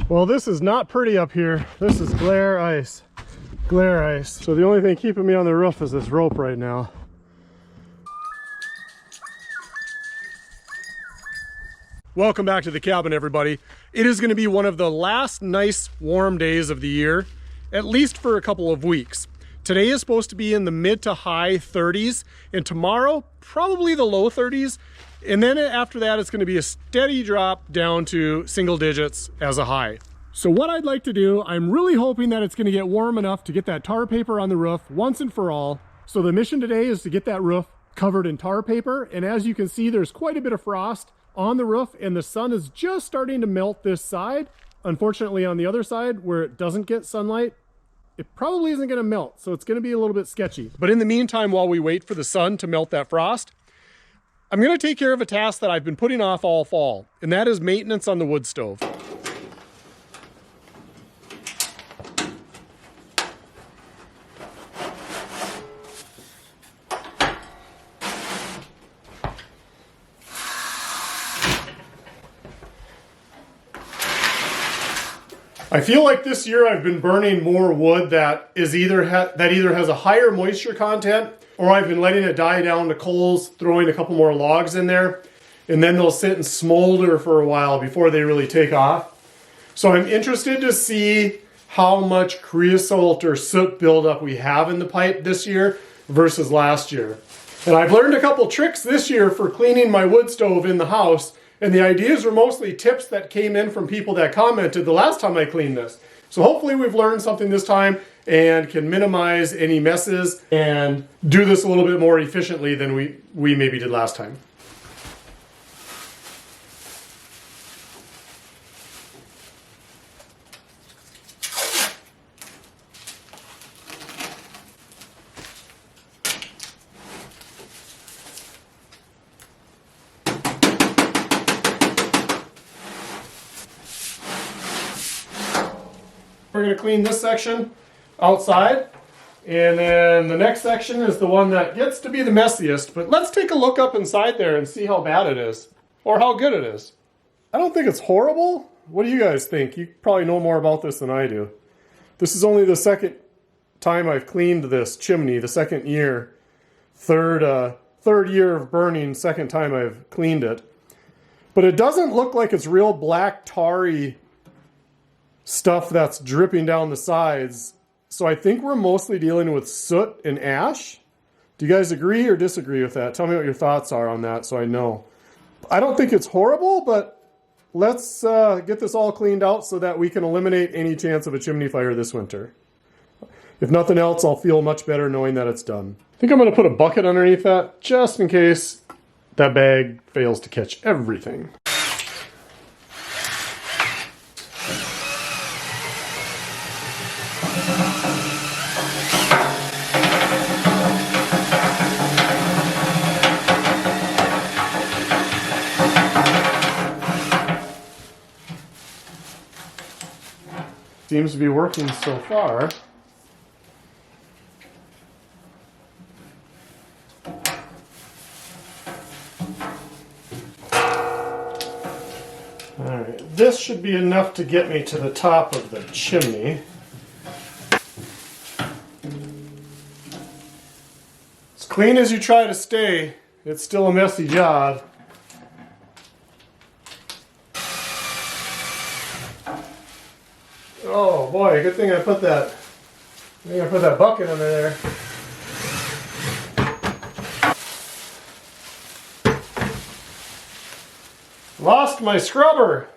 Well, this is not pretty up here. This is glare ice. Glare ice. So the only thing keeping me on the roof is this rope right now. Welcome back to the cabin, everybody. It is going to be one of the last nice warm days of the year, at least for a couple of weeks. Today is supposed to be in the mid to high 30s, and tomorrow probably the low 30s. And then after that, it's going to be a steady drop down to single digits as a high. So what I'd like to do, I'm really hoping that it's going to get warm enough to get that tar paper on the roof once and for all. So the mission today is to get that roof covered in tar paper. And as you can see, there's quite a bit of frost on the roof, and the sun is just starting to melt this side. Unfortunately, on the other side where it doesn't get sunlight, it probably isn't going to melt, so it's going to be a little bit sketchy. But in the meantime, while we wait for the sun to melt that frost, I'm going to take care of a task that I've been putting off all fall, and that is maintenance on the wood stove. I feel like this year I've been burning more wood that is either has a higher moisture content, or I've been letting it die down to coals, throwing a couple more logs in there, and then they'll sit and smolder for a while before they really take off. So I'm interested to see how much creosote or soot buildup we have in the pipe this year versus last year. And I've learned a couple tricks this year for cleaning my wood stove in the house. And the ideas were mostly tips that came in from people that commented the last time I cleaned this. So hopefully we've learned something this time and can minimize any messes and do this a little bit more efficiently than we maybe did last time. We're going to clean this section outside, and then the next section is the one that gets to be the messiest. But let's take a look up inside there and see how bad it is, or how good it is. I don't think it's horrible. What do you guys think? You probably know more about this than I do. This is only the second time I've cleaned this chimney, the second year. Third year of burning, second time I've cleaned it. But it doesn't look like it's real black tarry stuff that's dripping down the sides. So I think we're mostly dealing with soot and ash. Do you guys agree or disagree with that? Tell me what your thoughts are on that so I know. I don't think it's horrible, but let's get this all cleaned out so that we can eliminate any chance of a chimney fire this winter. If nothing else, I'll feel much better knowing that it's done. I think I'm going to put a bucket underneath that just in case that bag fails to catch everything. Seems to be working so far. All right, this should be enough to get me to the top of the chimney. As clean as you try to stay, it's still a messy job. Oh boy, good thing I put that bucket under there. Lost my scrubber.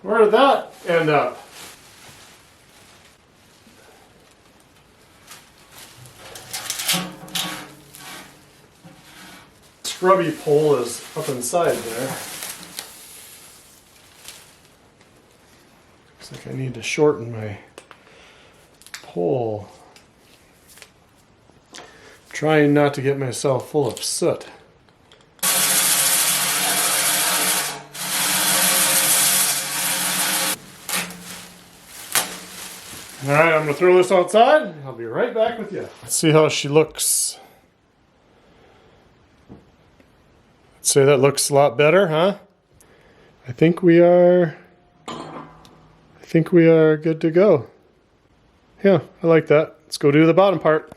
Where did that end up? Scrubby pole is up inside there. Looks like I need to shorten my pole. Trying not to get myself full of soot. Alright, I'm going to throw this outside. I'll be right back with you. Let's see how she looks. I'd say that looks a lot better, huh? I think we are think we are good to go. Yeah, I like that. Let's go do the bottom part.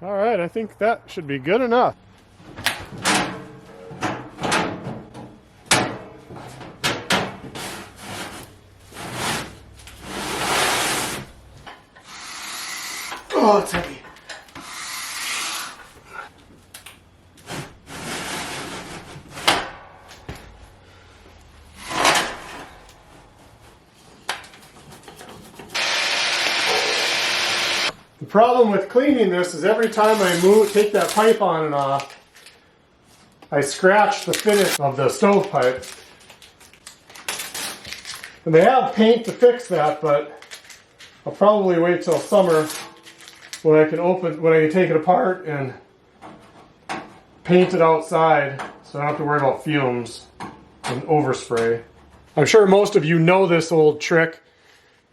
All right, I think that should be good enough. Oh, it's heavy. The problem with cleaning this is every time I take that pipe on and off, I scratch the finish of the stovepipe. And they have paint to fix that, but I'll probably wait till summer when I can take it apart and paint it outside so I don't have to worry about fumes and overspray. I'm sure most of you know this old trick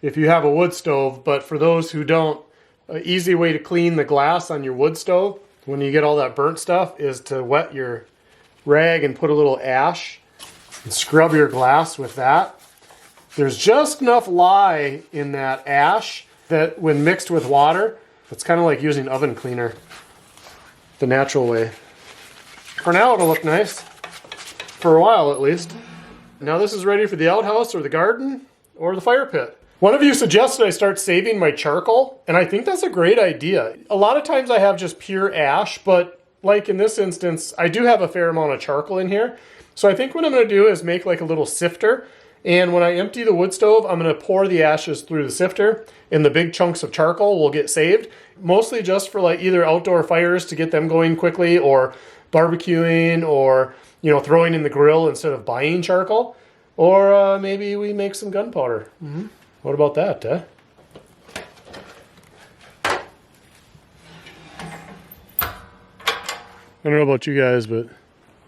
if you have a wood stove, but for those who don't, an easy way to clean the glass on your wood stove when you get all that burnt stuff is to wet your rag and put a little ash and scrub your glass with that. There's just enough lye in that ash that when mixed with water, it's kind of like using oven cleaner the natural way. For now, it'll look nice. For a while, at least. Now this is ready for the outhouse or the garden or the fire pit. One of you suggested I start saving my charcoal, and I think that's a great idea. A lot of times I have just pure ash, but like in this instance, I do have a fair amount of charcoal in here. So I think what I'm going to do is make like a little sifter, and when I empty the wood stove, I'm going to pour the ashes through the sifter, and the big chunks of charcoal will get saved, mostly just for like either outdoor fires to get them going quickly, or barbecuing, or throwing in the grill instead of buying charcoal, or maybe we make some gunpowder. Mm-hmm. What about that, eh? I don't know about you guys, but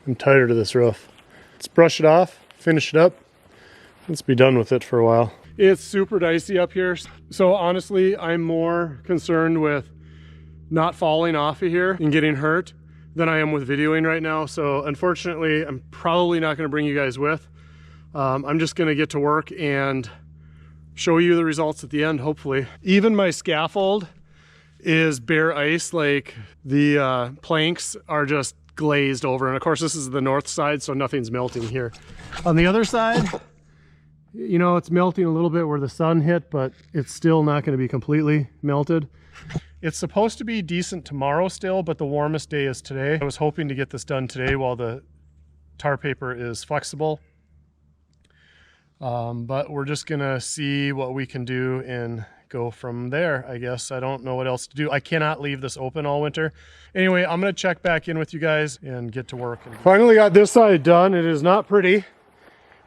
I'm tired of this roof. Let's brush it off, finish it up. Let's be done with it for a while. It's super dicey up here. So honestly, I'm more concerned with not falling off of here and getting hurt than I am with videoing right now. So unfortunately, I'm probably not going to bring you guys with. I'm just going to get to work and show you the results at the end, hopefully. Even my scaffold is bare ice, like the planks are just glazed over. And of course, this is the north side, so nothing's melting here. On the other side, it's melting a little bit where the sun hit, but it's still not going to be completely melted. It's supposed to be decent tomorrow still, but the warmest day is today. I was hoping to get this done today while the tar paper is flexible. But we're just gonna see what we can do and go from there, I guess. I don't know what else to do. I cannot leave this open all winter. Anyway, I'm gonna check back in with you guys and get to work. Finally got this side done. It is not pretty,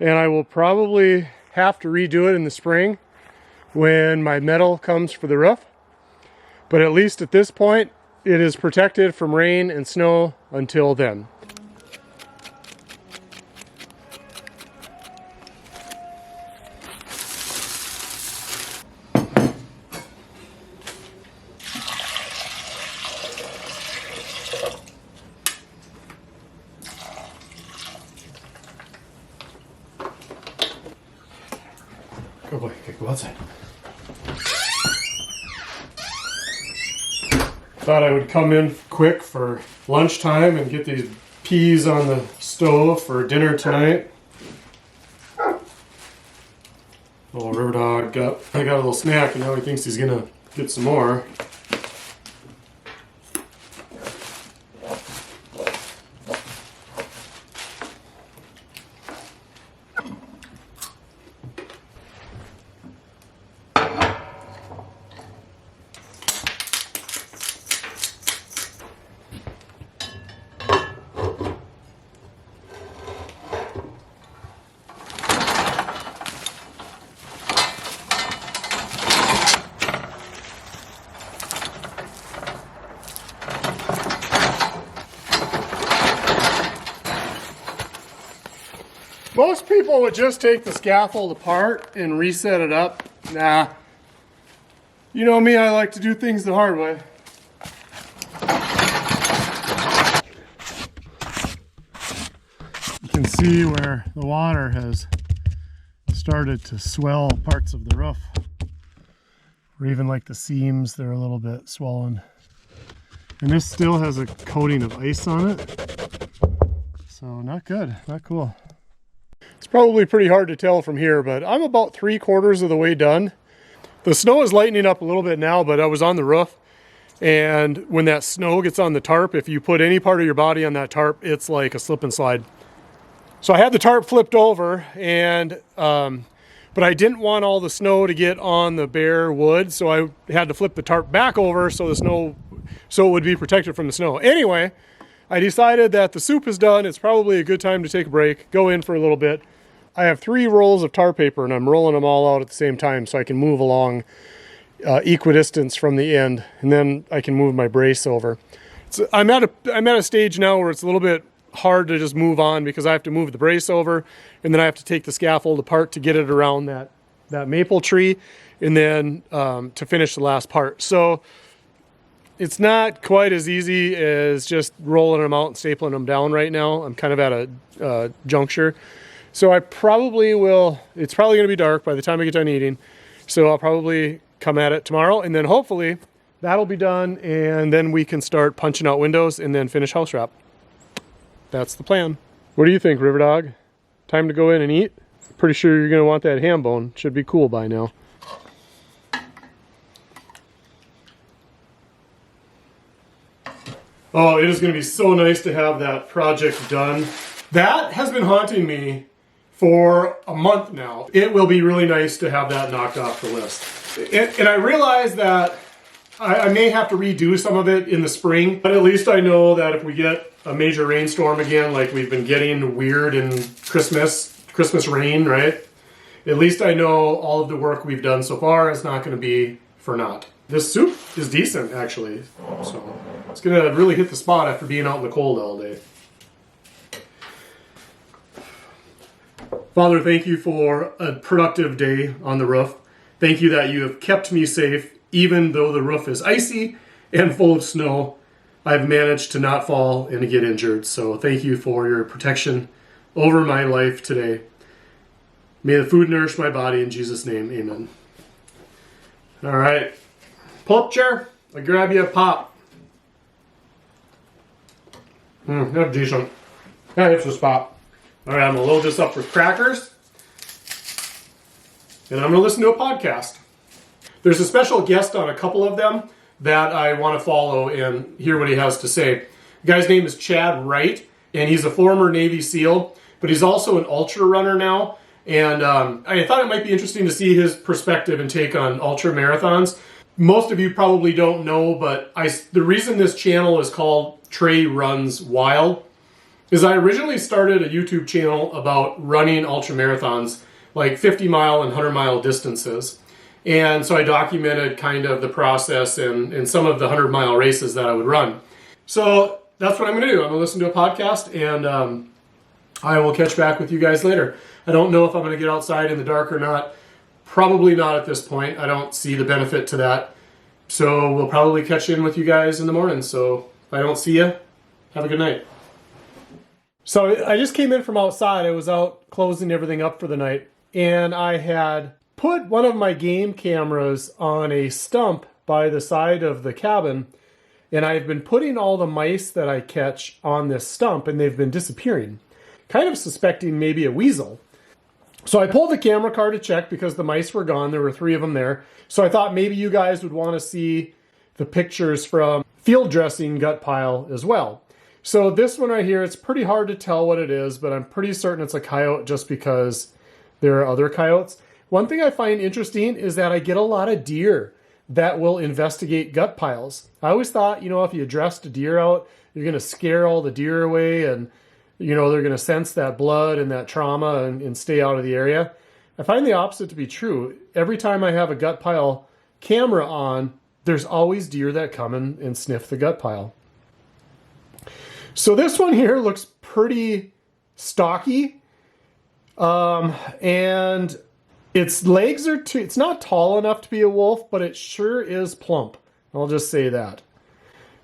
and I will probably have to redo it in the spring when my metal comes for the roof. But at least at this point, it is protected from rain and snow until then. Go boy, okay, go outside. Thought I would come in quick for lunchtime and get these peas on the stove for dinner tonight. Little river dog I got a little snack and now he thinks he's gonna get some more. Most people would just take the scaffold apart and reset it up. Nah. You know me, I like to do things the hard way. You can see where the water has started to swell parts of the roof. Or even like the seams, they're a little bit swollen. And this still has a coating of ice on it. So not good, not cool. It's probably pretty hard to tell from here, but I'm about 3/4 of the way done. The snow is lightening up a little bit now, but I was on the roof, and when that snow gets on the tarp, if you put any part of your body on that tarp, it's like a slip and slide. So I had the tarp flipped over, and but I didn't want all the snow to get on the bare wood, so I had to flip the tarp back over so it would be protected from the snow. Anyway, I decided that the soup is done. It's probably a good time to take a break, go in for a little bit. I have 3 rolls of tar paper, and I'm rolling them all out at the same time so I can move along equidistance from the end, and then I can move my brace over. So I'm at a stage now where it's a little bit hard to just move on because I have to move the brace over, and then I have to take the scaffold apart to get it around that maple tree, and then to finish the last part. So it's not quite as easy as just rolling them out and stapling them down right now. I'm kind of at a juncture. So I probably will, it's probably going to be dark by the time I get done eating. So I'll probably come at it tomorrow, and then hopefully that'll be done, and then we can start punching out windows and then finish house wrap. That's the plan. What do you think, River Dog? Time to go in and eat? Pretty sure you're going to want that ham bone. Should be cool by now. Oh, it is going to be so nice to have that project done. That has been haunting me for a month now. It will be really nice to have that knocked off the list. And I realize that I may have to redo some of it in the spring, but at least I know that if we get a major rainstorm again, like we've been getting weird in Christmas rain, right? At least I know all of the work we've done so far is not going to be for naught. This soup is decent, actually. So it's going to really hit the spot after being out in the cold all day. Father, thank you for a productive day on the roof. Thank you that you have kept me safe, even though the roof is icy and full of snow. I've managed to not fall and to get injured. So thank you for your protection over my life today. May the food nourish my body. In Jesus' name, amen. All right. Pull up chair. I'll grab you a pop. That's decent. That hits the spot. All right, I'm going to load this up with crackers, and I'm going to listen to a podcast. There's a special guest on a couple of them that I want to follow and hear what he has to say. The guy's name is Chad Wright, and he's a former Navy SEAL, but he's also an ultra runner now, and I thought it might be interesting to see his perspective and take on ultra marathons. Most of you probably don't know, but the reason this channel is called Trey Runs Wild is I originally started a YouTube channel about running ultra marathons, like 50-mile and 100-mile distances. And so I documented kind of the process and some of the 100-mile races that I would run. So that's what I'm going to do. I'm going to listen to a podcast, and I will catch back with you guys later. I don't know if I'm going to get outside in the dark or not. Probably not at this point. I don't see the benefit to that. So we'll probably catch in with you guys in the morning. So if I don't see you, have a good night. So I just came in from outside. I was out closing everything up for the night, and I had put one of my game cameras on a stump by the side of the cabin, and I've been putting all the mice that I catch on this stump, and they've been disappearing. Kind of suspecting maybe a weasel. So I pulled the camera car to check because the mice were gone. There were 3 of them there. So I thought maybe you guys would want to see the pictures from field dressing gut pile as well. So this one right here, it's pretty hard to tell what it is, but I'm pretty certain it's a coyote just because there are other coyotes. One thing I find interesting is that I get a lot of deer that will investigate gut piles. I always thought, if you dressed a deer out, you're going to scare all the deer away, and they're going to sense that blood and that trauma and stay out of the area. I find the opposite to be true. Every time I have a gut pile camera on, there's always deer that come and sniff the gut pile. So this one here looks pretty stocky. And its legs are too, it's not tall enough to be a wolf, but it sure is plump. I'll just say that.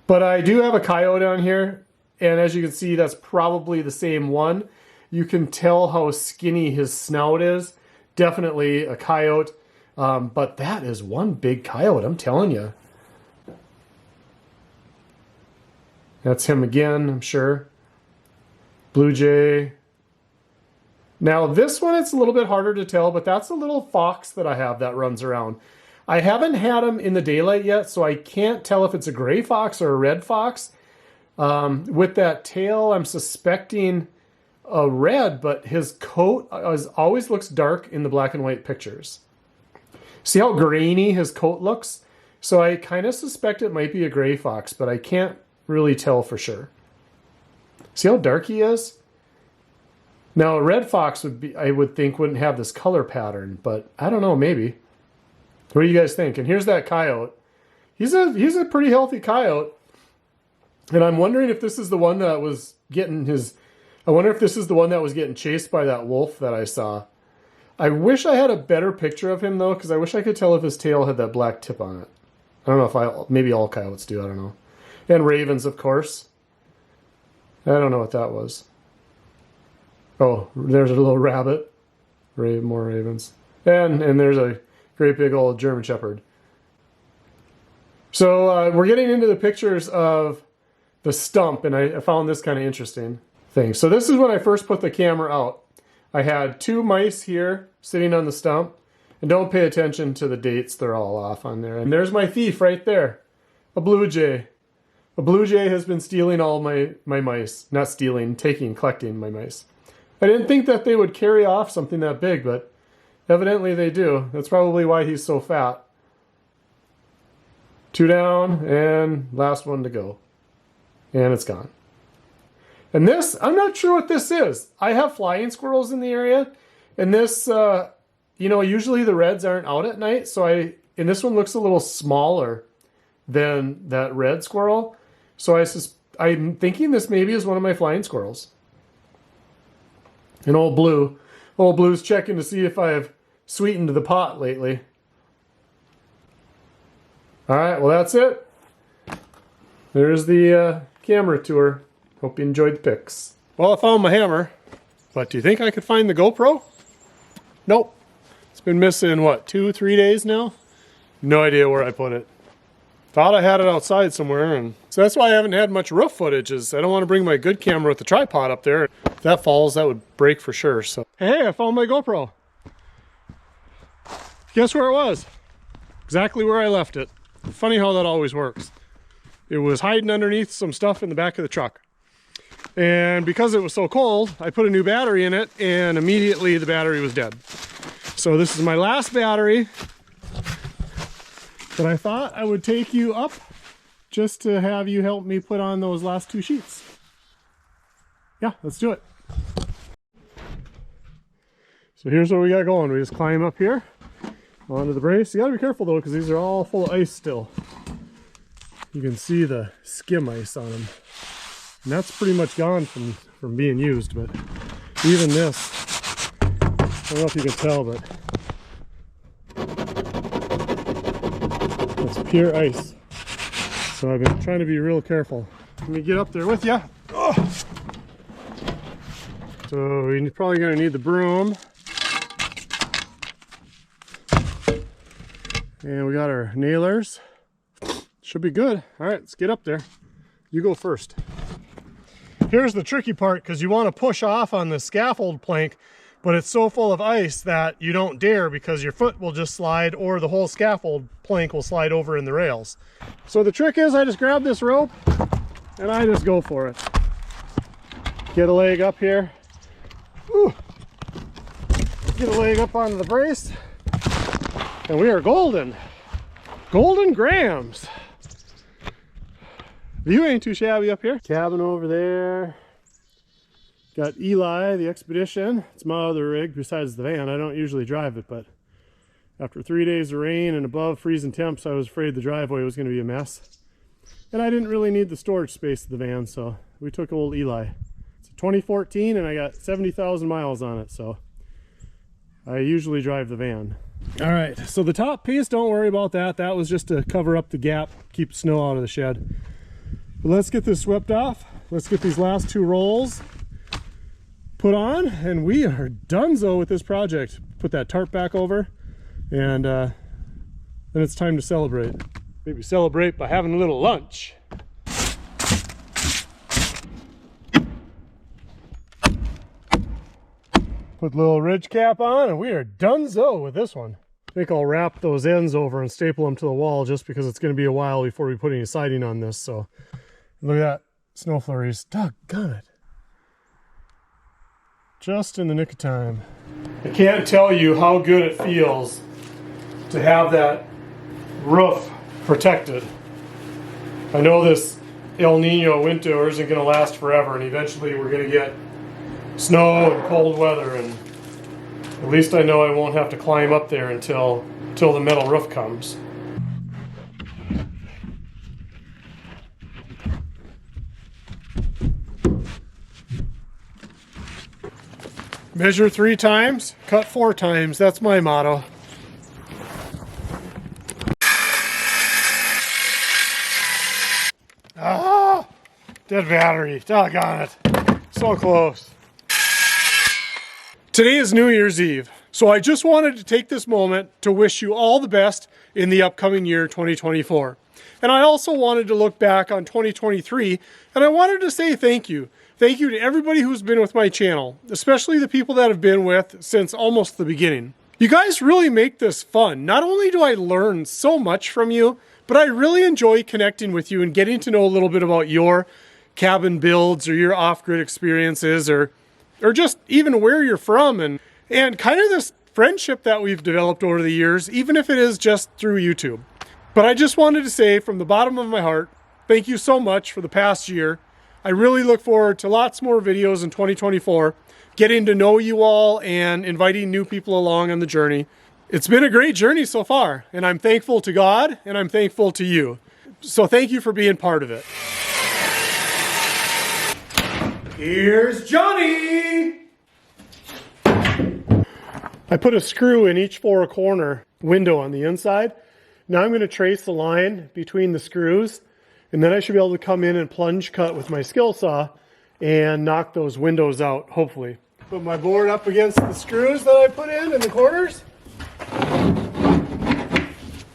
But I do have a coyote on here, and as you can see, that's probably the same one. You can tell how skinny his snout is. Definitely a coyote. But that is one big coyote, I'm telling you. That's him again, I'm sure. Blue jay. Now this one, it's a little bit harder to tell, but that's a little fox that I have that runs around. I haven't had him in the daylight yet, so I can't tell if it's a gray fox or a red fox. With that tail, I'm suspecting a red, but his coat always looks dark in the black and white pictures. See how grainy his coat looks? So I kind of suspect it might be a gray fox, but I can't really tell for sure. See how dark he is? Now a red fox would be, I would think, wouldn't have this color pattern, but I don't know, maybe. What do you guys think? And here's that coyote. He's a pretty healthy coyote. And I'm wondering if this is the one that was getting chased by that wolf that I saw. I wish I had a better picture of him though, because I wish I could tell if his tail had that black tip on it. I don't know if maybe all coyotes do, I don't know. And ravens, of course. I don't know what that was. Oh, there's a little rabbit. More ravens. And there's a great big old German Shepherd. So we're getting into the pictures of the stump, and I found this kind of interesting thing. So this is when I first put the camera out. I had 2 mice here sitting on the stump, and don't pay attention to the dates, they're all off on there. And there's my thief right there, a blue jay. A blue jay has been stealing all my mice. Not stealing, collecting my mice. I didn't think that they would carry off something that big, but evidently they do. That's probably why he's so fat. 2 down, and last one to go. And it's gone. And this, I'm not sure what this is. I have flying squirrels in the area, and this, you know, usually the reds aren't out at night, so and this one looks a little smaller than that red squirrel. So I'm thinking this maybe is one of my flying squirrels. And old Blue's checking to see if I've sweetened the pot lately. All right, well that's it. There's the camera tour. Hope you enjoyed the pics. Well, I found my hammer, but do you think I could find the GoPro? Nope. It's been missing, what, 2-3 days now? No idea where I put it. Thought I had it outside somewhere, and so that's why I haven't had much roof footage, is I don't want to bring my good camera with the tripod up there. If that falls, that would break for sure. So hey, I found my GoPro. Guess where it was? Exactly where I left it. Funny how that always works. It was hiding underneath some stuff in the back of the truck. And because it was so cold, I put a new battery in it, and immediately the battery was dead. So this is my last battery. But I thought I would take you up just to have you help me put on those last 2 sheets. Yeah, let's do it. So here's what we got going. We just climb up here onto the brace. You gotta be careful though, because these are all full of ice still. You can see the skim ice on them. And that's pretty much gone from being used, but even this, I don't know if you can tell, but it's pure ice. So I've been trying to be real careful. Let me get up there with you. Oh. So you're probably going to need the broom. And we got our nailers. Should be good. All right, let's get up there. You go first. Here's the tricky part, because you want to push off on the scaffold plank, but it's so full of ice that you don't dare, because your foot will just slide, or the whole scaffold plank will slide over in the rails. So the trick is I just grab this rope and I just go for it. Get a leg up here. Whew. Get a leg up onto the brace. And we are golden. Golden grams. View ain't too shabby up here. Cabin over there. Got Eli, the Expedition. It's my other rig besides the van. I don't usually drive it, but after 3 days of rain and above freezing temps, I was afraid the driveway was going to be a mess. And I didn't really need the storage space of the van, so we took old Eli. It's a 2014 and I got 70,000 miles on it, so I usually drive the van. All right, so the top piece, don't worry about that. That was just to cover up the gap, keep snow out of the shed. But let's get this swept off. Let's get these last 2 rolls put on, and we are donezo with this project. Put that tarp back over, and then it's time to celebrate. Maybe celebrate by having a little lunch. Put a little ridge cap on, and we are donezo with this one. I think I'll wrap those ends over and staple them to the wall just because it's going to be a while before we put any siding on this. So look at that, snow flurries. Doggone it. Just in the nick of time. I can't tell you how good it feels to have that roof protected. I know this El Nino winter isn't going to last forever, and eventually we're going to get snow and cold weather, and at least I know I won't have to climb up there until the metal roof comes. Measure 3 times, cut 4 times. That's my motto. Ah, dead battery. Doggone it. So close. Today is New Year's Eve, so I just wanted to take this moment to wish you all the best in the upcoming year 2024. And I also wanted to look back on 2023, and I wanted to say thank you. Thank you to everybody who's been with my channel, especially the people that have been with since almost the beginning. You guys really make this fun. Not only do I learn so much from you, but I really enjoy connecting with you and getting to know a little bit about your cabin builds or your off-grid experiences, or just even where you're from, and kind of this friendship that we've developed over the years, even if it is just through YouTube. But I just wanted to say from the bottom of my heart, thank you so much for the past year. I really look forward to lots more videos in 2024, getting to know you all and inviting new people along on the journey. It's been a great journey so far, and I'm thankful to God, and I'm thankful to you. So thank you for being part of it. Here's Johnny! I put a screw in each 4-corner window on the inside. Now I'm going to trace the line between the screws, and then I should be able to come in and plunge cut with my skill saw and knock those windows out, hopefully. Put my board up against the screws that I put in the corners.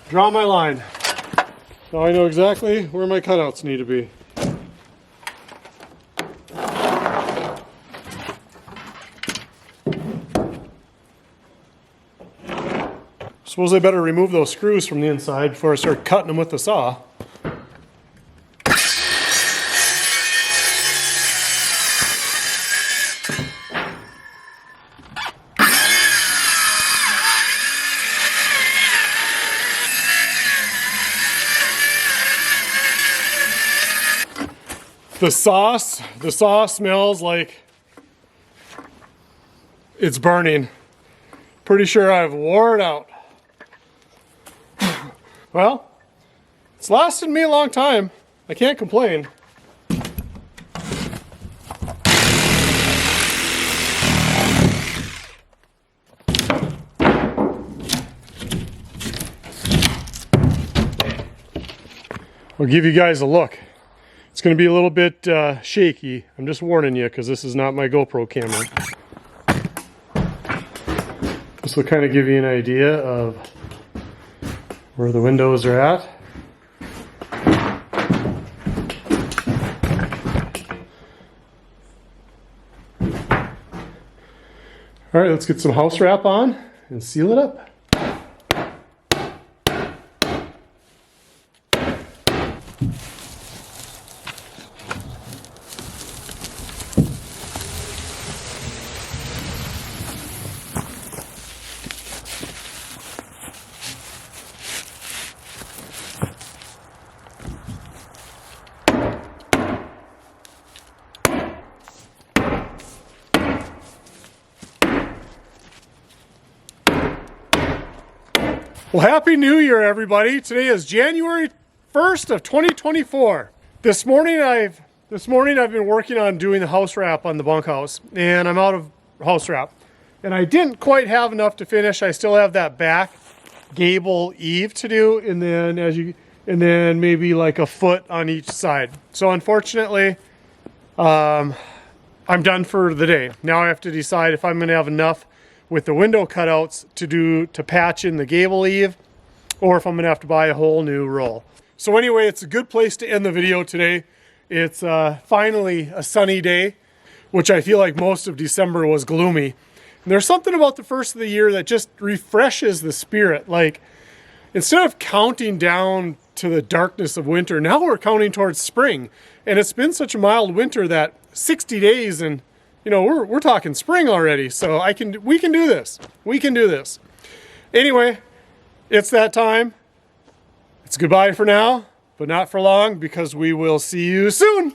Draw my line. Now I know exactly where my cutouts need to be. Suppose I better remove those screws from the inside before I start cutting them with the saw. The saw smells like it's burning. Pretty sure I've wore it out. Well, it's lasted me a long time. I can't complain. I'll give you guys a look. It's going to be a little bit shaky. I'm just warning you because this is not my GoPro camera. This will kind of give you an idea of where the windows are at. All right, let's get some house wrap on and seal it up. Well, Happy New Year, everybody. Today is January 1st of 2024. This morning I've been working on doing the house wrap on the bunkhouse, and I'm out of house wrap. And I didn't quite have enough to finish. I still have that back gable eave to do, and then maybe like a foot on each side. So unfortunately, I'm done for the day. Now I have to decide if I'm going to have enough with the window cutouts to patch in the gable eave, or if I'm going to have to buy a whole new roll. So anyway, it's a good place to end the video today. It's finally a sunny day, which I feel like most of December was gloomy. And there's something about the first of the year that just refreshes the spirit. Like, instead of counting down to the darkness of winter, now we're counting towards spring. And it's been such a mild winter that 60 days and, you know, we're talking spring already. So we can do this. We can do this. Anyway, it's that time. It's goodbye for now, but not for long, because we will see you soon.